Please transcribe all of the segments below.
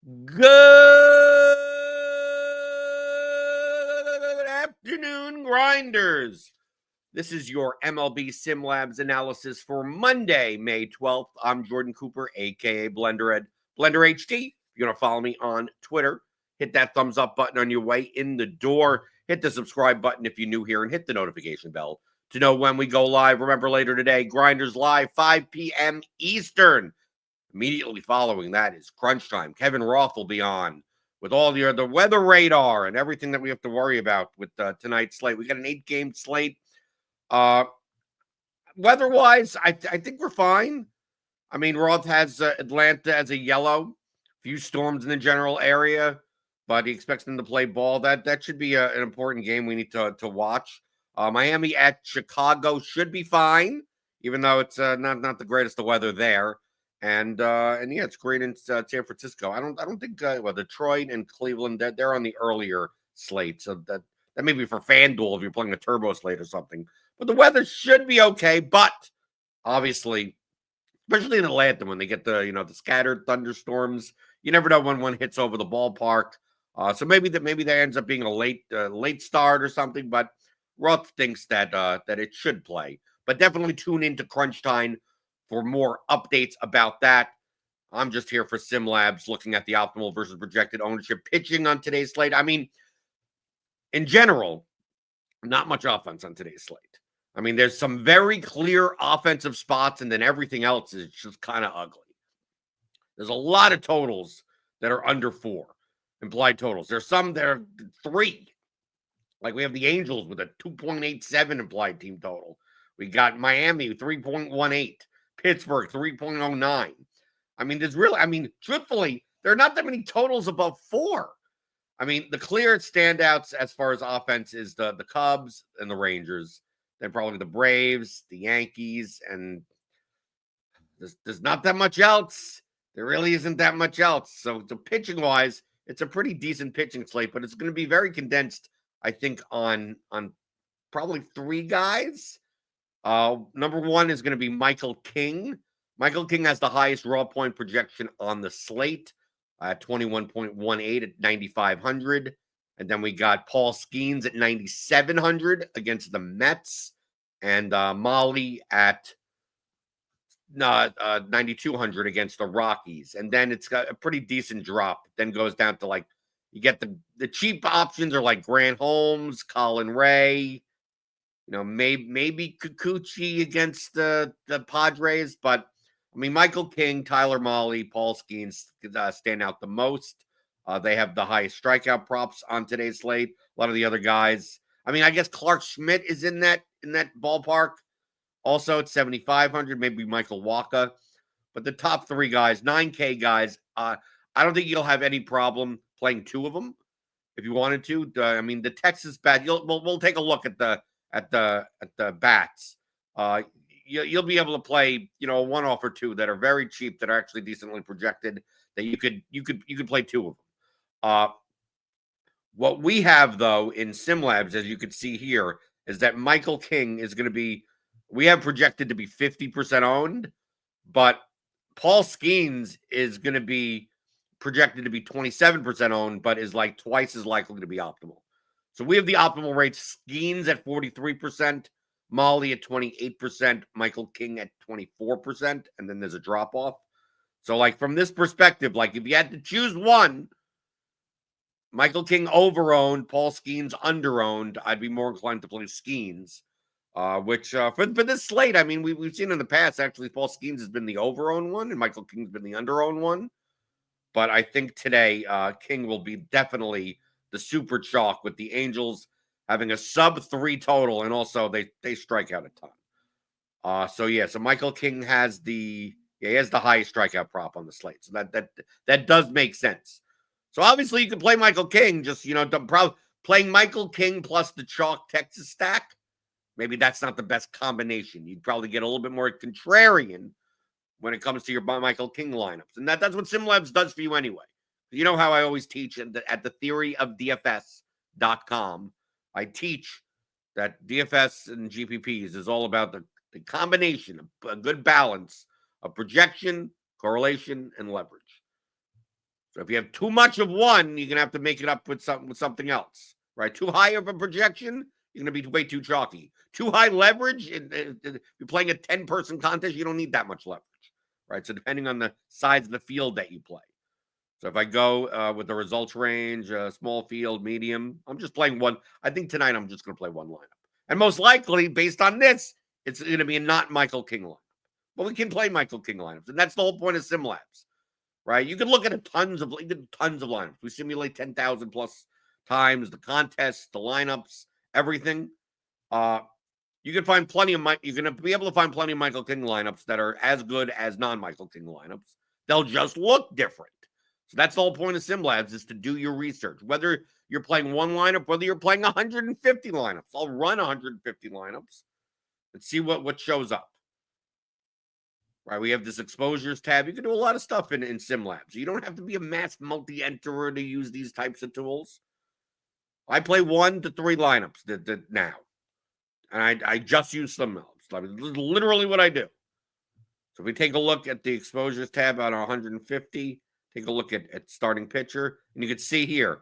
Good afternoon, grinders. This is your MLB SimLabs analysis for Monday, May 12th. I'm Jordan Cooper, aka BlenderHD. If you're going to follow me on Twitter, hit that thumbs up button on your way in the door. Hit the subscribe button if you're new here, and hit the notification bell to know when we go live. Remember, later today, Grinders Live, 5 p.m. Eastern. Immediately following that is crunch time. Kevin Roth will be on with all the weather radar and everything that we have to worry about with tonight's slate. We got an 8-game slate. Weather-wise, I think we're fine. I mean, Roth has Atlanta as a yellow, few storms in the general area, but he expects them to play ball. That should be an important game we need to watch. Miami at Chicago should be fine, even though it's not the greatest of weather there. And yeah, it's great in San Francisco. I don't think Detroit and Cleveland they're on the earlier slate, so that may be for FanDuel if you're playing a turbo slate or something. But the weather should be okay. But obviously, especially in Atlanta when they get the scattered thunderstorms, you never know when one hits over the ballpark. So maybe that ends up being a late start or something. But Roth thinks that it should play. But definitely tune into Crunch Time for more updates about that. I'm just here for SimLabs, looking at the optimal versus projected ownership pitching on today's slate. I mean, in general, not much offense on today's slate. I mean, there's some very clear offensive spots, and then everything else is just kind of ugly. There's a lot of totals that are under 4 implied totals. There's some that are 3. Like we have the Angels with a 2.87 implied team total. We got Miami 3.18. Pittsburgh 3.09. I mean, truthfully, there are not that many totals above 4. I mean, the clear standouts as far as offense is the Cubs and the Rangers. Then probably the Braves, the Yankees, and there's not that much else. There really isn't that much else. So pitching wise, it's a pretty decent pitching slate, but it's going to be very condensed, I think, on probably 3 guys. Number 1 is going to be Michael King. Michael King has the highest raw point projection on the slate at 21.18 at 9,500. And then we got Paul Skeens at 9,700 against the Mets, and Molly at 9,200 against the Rockies. And then it's got a pretty decent drop. Then goes down to you get the cheap options are like Grant Holmes, Colin Ray, maybe Kikuchi against the Padres, but I mean, Michael King, Tyler Mahle, Paul Skeens stand out the most. They have the highest strikeout props on today's slate. A lot of the other guys, I mean, I guess Clark Schmidt is in that ballpark. Also at 7,500, maybe Michael Wacha. But the top 3 guys, 9K guys, I don't think you'll have any problem playing 2 of them if you wanted to. I mean, the Texas bat. We'll take a look at the bats. You'll be able to play, a 1-off or 2 that are very cheap, that are actually decently projected, that you could play 2 of them. What we have though in SimLabs, as you can see here, is that Michael King is going to be, we have projected to be 50% owned, but Paul Skeens is going to be projected to be 27% owned, but is like twice as likely to be optimal. So we have the optimal rates: Skeens at 43%, Molly at 28%, Michael King at 24%, and then there's a drop off. So from this perspective, if you had to choose one, Michael King overowned, Paul Skeens underowned, I'd be more inclined to play Skeens. Which for this slate, I mean, we've seen in the past, actually, Paul Skeens has been the overowned one, and Michael King's been the underowned one. But I think today, King will be definitely the super chalk, with the Angels having a sub-3 total, and also they strike out a ton. So Michael King has the highest strikeout prop on the slate. So that does make sense. So obviously you can play Michael King, just playing Michael King plus the chalk Texas stack. Maybe that's not the best combination. You'd probably get a little bit more contrarian when it comes to your Michael King lineups. And that's what SimLabs does for you anyway. You know how I always teach at the theoryofdfs.com. I teach that DFS and GPPs is all about the combination of a good balance of projection, correlation, and leverage. So if you have too much of one, you're gonna have to make it up with something else, right? Too high of a projection, you're gonna be way too chalky. Too high leverage, you're playing a 10-person contest, you don't need that much leverage, right? So depending on the size of the field that you play. So if I go with the results range, small field, medium, I'm just playing one. I think tonight I'm just going to play one lineup. And most likely, based on this, it's going to be a not Michael King lineup. But we can play Michael King lineups. And that's the whole point of SimLabs, right? You can look at tons of lineups. We simulate 10,000 plus times, the contests, the lineups, everything. You can find plenty of you're going to be able to find plenty of Michael King lineups that are as good as non-Michael King lineups. They'll just look different. So that's the whole point of SimLabs, is to do your research. Whether you're playing one lineup, whether you're playing 150 lineups. I'll run 150 lineups and see what shows up. Right? We have this exposures tab. You can do a lot of stuff in SimLabs. You don't have to be a mass multi-enterer to use these types of tools. I play 1 to 3 lineups now. And I just use SimLabs. I mean, this is literally what I do. So if we take a look at the exposures tab on 150, take a look at starting pitcher, and you can see here,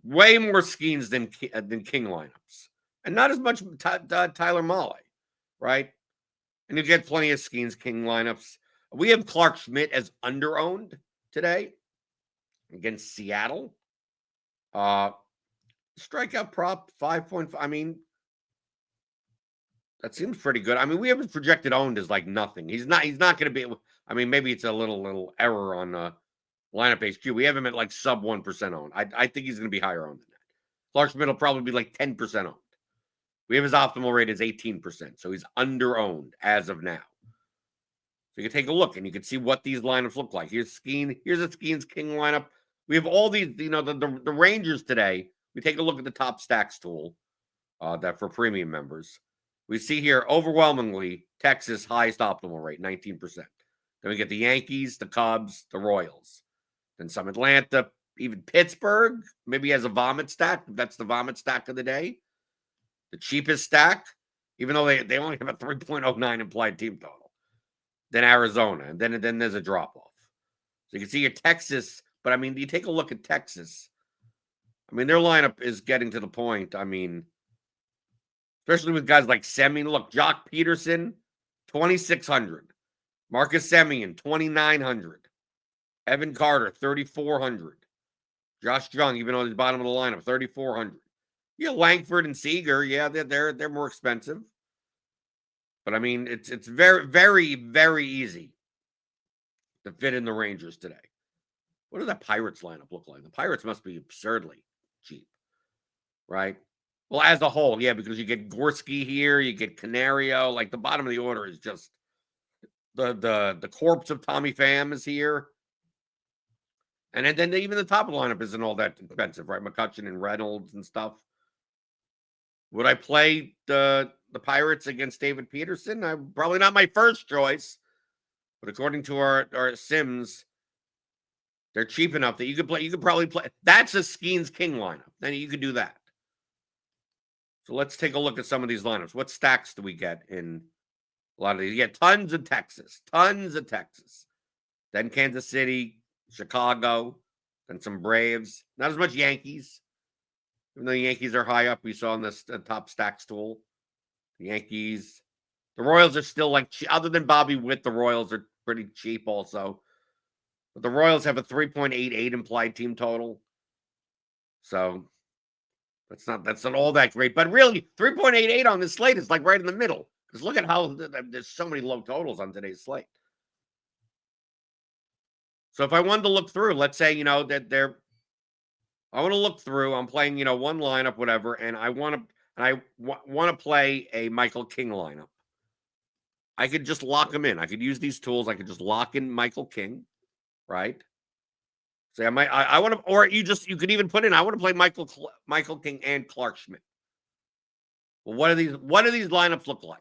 way more schemes than King lineups. And not as much Tyler Mahle, right? And you get plenty of schemes, King lineups. We have Clark Schmidt as under-owned today against Seattle. Strikeout prop, 5.5. I mean, that seems pretty good. I mean, we have his projected owned as like nothing. He's not going to be. I mean, maybe it's a little error on lineup HQ. We have him at like sub 1% owned. I think he's going to be higher owned than that. Clark Schmidt will probably be like 10% owned. We have his optimal rate as 18%, so he's under owned as of now. So you can take a look and you can see what these lineups look like. Here's Skeen. Here's a Skeen's King lineup. We have all these, the Rangers today. We take a look at the top stacks tool that for premium members. We see here overwhelmingly Texas highest optimal rate, 19%. Then we get the Yankees, the Cubs, the Royals. Then some Atlanta, even Pittsburgh, maybe has a vomit stack. That's the vomit stack of the day. The cheapest stack, even though they only have a 3.09 implied team total. Then Arizona, and then there's a drop-off. So you can see your Texas, but I mean, you take a look at Texas. I mean, their lineup is getting to the point, I mean, especially with guys like Semien. Look, Jock Peterson, 2,600. Marcus Semien, 2,900. Evan Carter, 3,400. Josh Jung, even though he's bottom of the lineup, 3,400. Yeah, Langford and Seager, yeah, they're more expensive. But I mean, it's very, very, very easy to fit in the Rangers today. What does that Pirates lineup look like? The Pirates must be absurdly cheap, right? Well, as a whole, yeah, because you get Gorski here, you get Canario. Like the bottom of the order is just the corpse of Tommy Pham is here. And then even the top of the lineup isn't all that expensive, right? McCutcheon and Reynolds and stuff. Would I play the Pirates against David Peterson? Probably not my first choice. But according to our Sims, they're cheap enough that you could play. You could probably play. That's a Skeens King lineup. Then you could do that. So let's take a look at some of these lineups. What stacks do we get in a lot of these? You get tons of Texas. Then Kansas City, Chicago, then some Braves. Not as much Yankees. Even though the Yankees are high up, we saw in this top stacks tool. The Yankees. The Royals are still like, other than Bobby Witt, the Royals are pretty cheap also. But the Royals have a 3.88 implied team total. So that's not all that great. But really, 3.88 on this slate is like right in the middle. Because look at how there's so many low totals on today's slate. So if I wanted to look through, let's say, that I want to look through, I'm playing, one lineup, whatever, and I want to play a Michael King lineup. I could just lock him in. I could use these tools. I could just lock in Michael King, right? Say I want to, or you could even put in, I want to play Michael King and Clark Schmidt. Well, what do these lineups look like?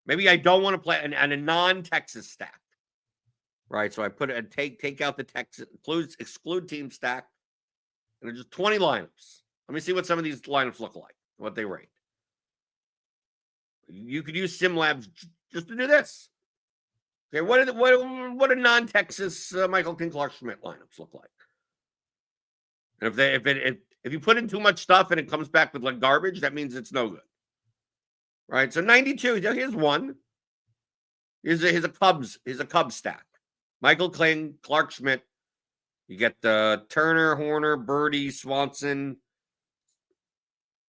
Maybe I don't want to play a non-Texas stack, right? So I take out the Texas, exclude team stack, and there's just 20 lineups. Let me see what some of these lineups look like, what they rate. You could use SimLabs just to do this. Okay, what do non-Texas Michael King Clark Schmidt lineups look like? And if you put in too much stuff and it comes back with like garbage, that means it's no good. Right? So 92, here's one. Here's a Cubs stack. Michael King, Clark Schmidt. You get the Turner, Horner, Birdie, Swanson,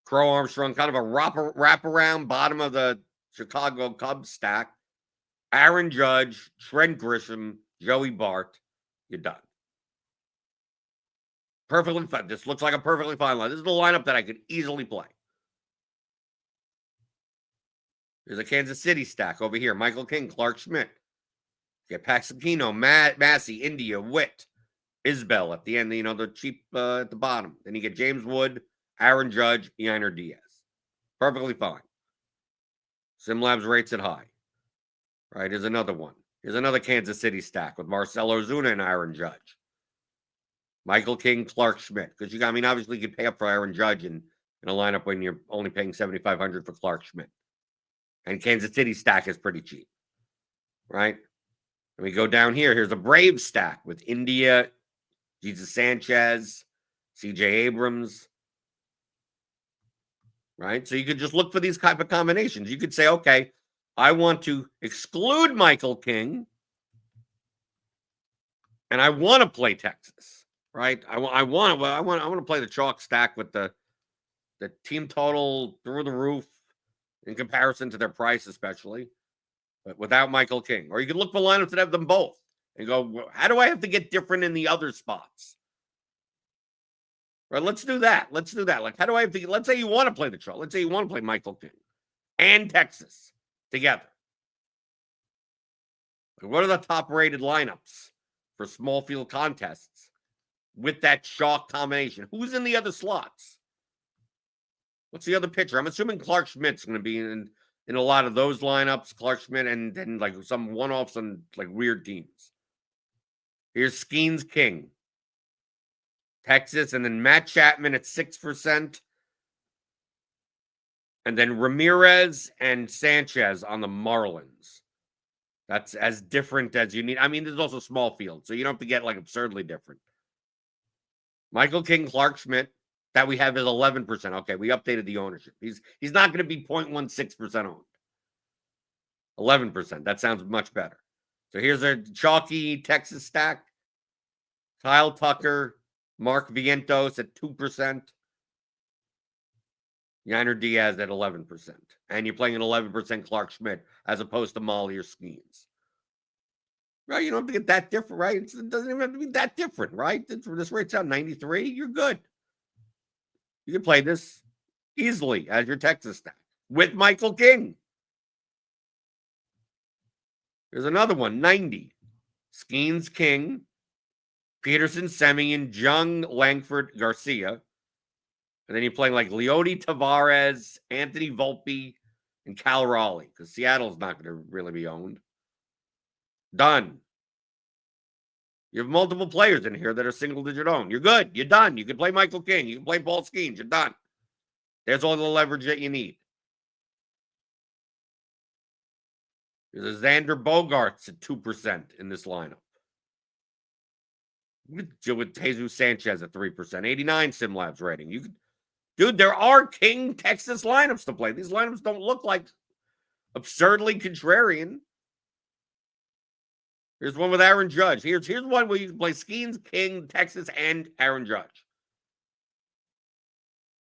Crow Armstrong, kind of a wraparound bottom of the Chicago Cubs stack. Aaron Judge, Trent Grisham, Joey Bart. You're done. Perfectly fine. This looks like a perfectly fine line. This is the lineup that I could easily play. There's a Kansas City stack over here. Michael King, Clark Schmidt. Get Paxakino, Massey, India, Witt, Isbell at the end, the cheap at the bottom. Then you get James Wood, Aaron Judge, Yainer Diaz. Perfectly fine. SimLabs rates it high. Right, here's another one. Here's another Kansas City stack with Marcell Ozuna and Aaron Judge. Michael King, Clark Schmidt. Because obviously you could pay up for Aaron Judge in a lineup when you're only paying $7,500 for Clark Schmidt. And Kansas City stack is pretty cheap. Right? And we go down here. Here's a Brave stack with India, Jesus Sanchez, CJ Abrams. Right? So you could just look for these type of combinations. You could say, okay, I want to exclude Michael King, and I want to play Texas, right? I want to play the chalk stack with the team total through the roof in comparison to their price, especially, but without Michael King. Or you can look for lineups that have them both and go, how do I have to get different in the other spots? Right? Let's do that. Like, how do I have to? Let's say you want to play the chalk. Let's say you want to play Michael King and Texas together. What are the top-rated lineups for small field contests with that chalk combination? Who's in the other slots? What's the other pitcher? I'm assuming Clark Schmidt's going to be in a lot of those lineups. Clark Schmidt and then like some one-offs on like weird teams. Here's Skeens King, Texas, and then Matt Chapman at 6%. And then Ramirez and Sanchez on the Marlins. That's as different as you need. There's also small field, so you don't have to get like absurdly different. Michael King, Clark Schmidt, that we have is 11%. Okay, we updated the ownership. He's not going to be 0.16% owned. 11%. That sounds much better. So here's a chalky Texas stack. Kyle Tucker, Mark Vientos at 2%. Yainer Diaz at 11%. And you're playing an 11% Clark Schmidt as opposed to Molly or Skeens. Right? You don't have to get that different, right? It doesn't even have to be that different, right? This rate's out 93. You're good. You can play this easily as your Texas stack with Michael King. There's another one, 90. Skeens King, Peterson, Semien, Jung, Langford, Garcia. And then you're playing like Leody Tavares, Anthony Volpe, and Cal Raleigh, because Seattle's not going to really be owned. Done. You have multiple players in here that are single-digit owned. You're good. You're done. You can play Michael King. You can play Paul Skeens. You're done. There's all the leverage that you need. There's a Xander Bogaerts at 2% in this lineup. With Jesus Sanchez at 3%. 89 SimLabs rating. Dude, there are King Texas lineups to play. These lineups don't look like absurdly contrarian. Here's one with Aaron Judge. Here's one where you can play Skeens, King, Texas, and Aaron Judge.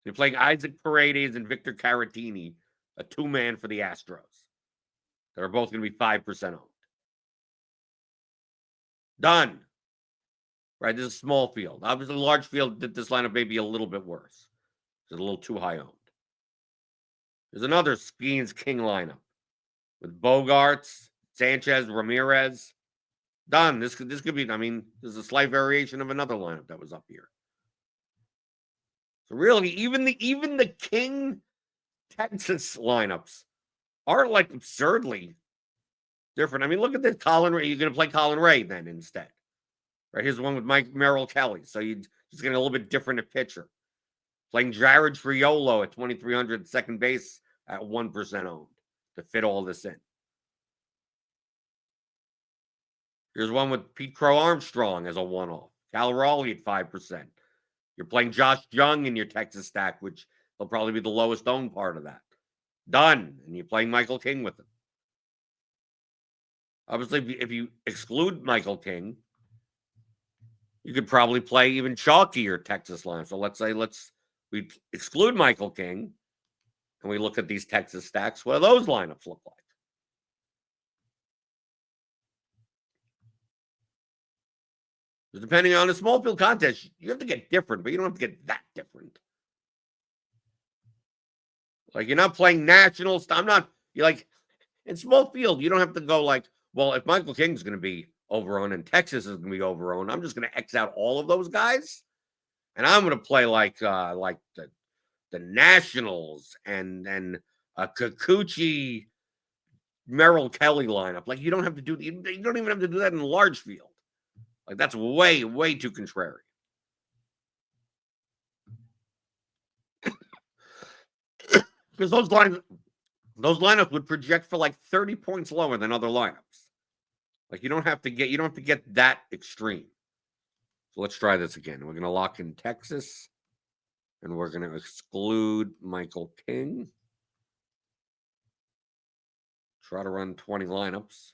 You're playing Isaac Paredes and Victor Caratini, a two-man for the Astros. They're both going to be 5% owned. Done. Right, this is a small field. Obviously, large field, this lineup may be a little bit worse. It's a little too high owned. There's another Skeens King lineup with Bogaerts, Sanchez, Ramirez. Done. This could be, this is a slight variation of another lineup that was up here. So really, even the King Texas lineups are like absurdly different. Look at this Colin Ray. You're going to play Colin Ray then instead. Right? Here's the one with Mike Merrill Kelly. So you're just getting a little bit different a pitcher. Playing Jared Friolo at 2,300 second base at 1% owned to fit all this in. Here's one with Pete Crow Armstrong as a one-off. Cal Raleigh at 5%. You're playing Josh Jung in your Texas stack, which will probably be the lowest owned part of that. Done. And you're playing Michael King with him. Obviously, if you exclude Michael King, you could probably play even chalkier Texas lines. So let's say we exclude Michael King and we look at these Texas stacks. What do those lineups look like? Depending on the small field contest, you have to get different, but you don't have to get that different. Like, you're not playing nationals. You're like, in small field, you don't have to go like, well, if Michael King's going to be overowned and Texas is going to be overowned, I'm just going to X out all of those guys. And I'm going to play like the Nationals and a Kikuchi Merrill Kelly lineup. Like, you don't even have to do that in a large field. Like, that's way, way too contrary. Because those lineups would project for like 30 points lower than other lineups. Like, you don't have to get that extreme. So let's try this again. We're going to lock in Texas, and we're going to exclude Michael King. Try to run 20 lineups.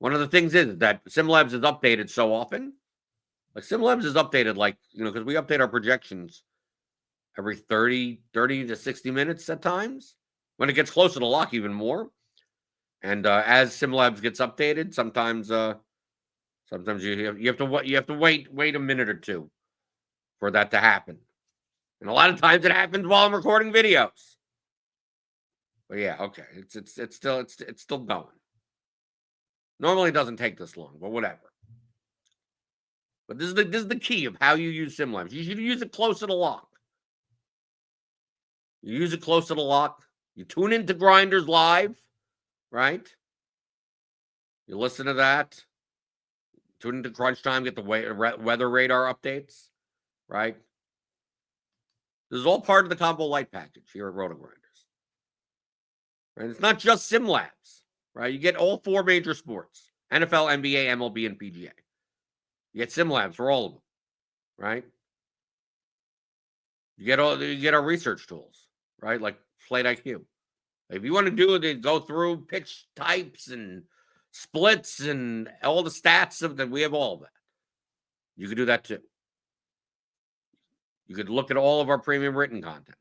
One of the things is that SimLabs is updated so often. Like, SimLabs is updated, because we update our projections every 30 to 60 minutes at times. When it gets closer to lock, even more. And as SimLabs gets updated, sometimes you have to wait a minute or two for that to happen. And a lot of times it happens while I'm recording videos. But yeah, okay, it's still going. Normally it doesn't take this long, but whatever. But this is the key of how you use SimLabs. You should use it close to the lock. You use it close to the lock. You tune into Grinders live, right? You listen to that. Tune into Crunch Time, get the weather radar updates, right? This is all part of the Combo Lite package here at RotoGrinders. Right? It's not just SimLabs, right? You get all 4 major sports: NFL, NBA, MLB, and PGA. You get SimLabs for all of them, right? You get our research tools, right? Like Slate IQ. If you want to do it, go through pitch types and splits and all the stats of that, we have all of that. You could do that too. You could look at all of our premium written content.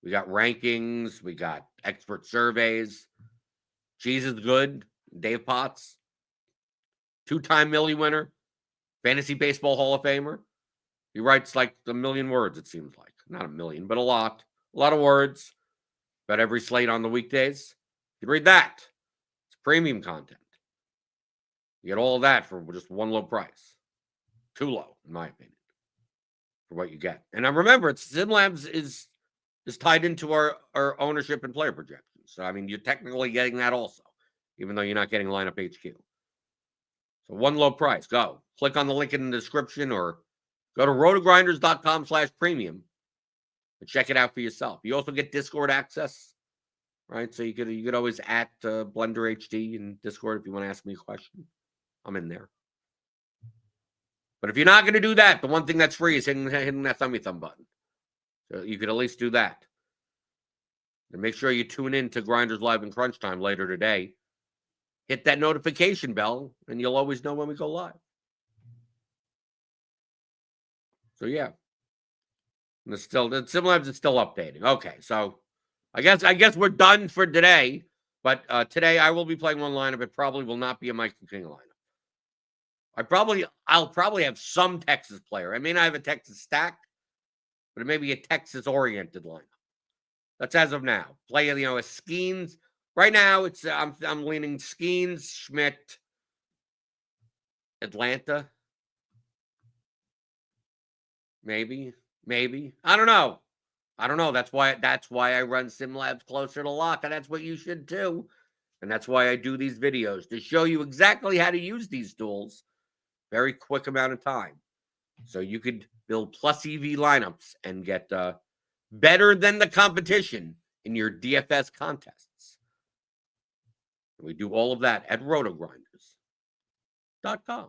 We got rankings, we got expert surveys. Cheese is good. Dave Potts, 2-time Millie winner, fantasy baseball Hall of Famer. He writes like a million words, it seems like. Not a million, but a lot of words about every slate on the weekdays. You read that. It's premium content. You get all of that for just one low price. Too low, in my opinion, for what you get. And I remember, SimLabs is tied into our ownership and player projections. So, I mean, you're technically getting that also, even though you're not getting lineup HQ. So one low price. Go. Click on the link in the description or go to rotogrinders.com/premium and check it out for yourself. You also get Discord access, right? So you could always at BlenderHD in Discord if you want to ask me a question. I'm in there. But if you're not going to do that, the one thing that's free is hitting that thumb button. So you could at least do that. And make sure you tune in to Grinders Live and Crunch Time later today. Hit that notification bell, and you'll always know when we go live. So yeah, and the SimLabs is still updating. Okay, so I guess we're done for today. But today I will be playing one lineup. It probably will not be a Michael King lineup. I'll probably have some Texas player. I may not have a Texas stack, but it may be a Texas-oriented lineup. That's as of now. Play, a Skeens. Right now, it's I'm leaning Skeens, Schmidt, Atlanta. Maybe. I don't know. That's why I run SimLabs closer to lock, and that's what you should too. And that's why I do these videos, to show you exactly how to use these tools. Very quick amount of time. So you could build plus EV lineups and get better than the competition in your DFS contests. We do all of that at RotoGrinders.com.